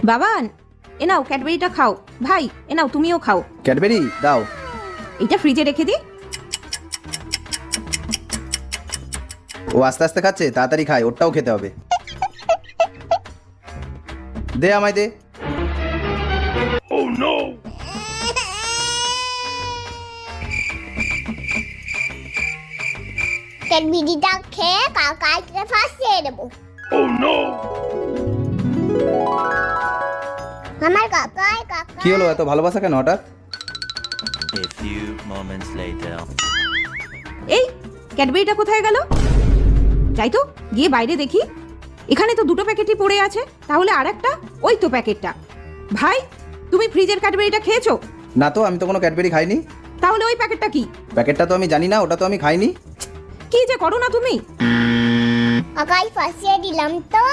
বাবান, এ নাও ক্যাডবেরিটা খাও। ভাই, এ নাও তুমিও খাও। ক্যাডবেরি দাও। এটা ফ্রিজে রেখে দি। ও আস্তে আস্তে খাচ্ছে, তাড়াতাড়ি খায়, ওরটাও খেতে হবে। দে আমায় দে। ক্যাডবেরিটা খেয়ে কাকাকে ফাঁসিয়ে দেবো। আমার কাকাই কাকা। কি হলো, এত ভালোবাসা কেন হঠাৎ? A few moments later. এই ক্যাডবেরিটা কোথায় গেল? যাই তো, গিয়ে বাইরে দেখি। এখানে তো দুটো প্যাকেটই পড়ে আছে, তাহলে আর একটা ওই তো প্যাকেটটা। ভাই, তুমি ফ্রিজের ক্যাডবেরিটা খেয়েছো? না তো, আমি তো কোনো ক্যাডবেরি খাইনি। তাহলে ওই প্যাকেটটা কি? প্যাকেটটা তো আমি জানি না, ওটা তো আমি খাইনি। কি যে করো না তুমি। কাকাই ফাঁসিয়ে দিলাম তো।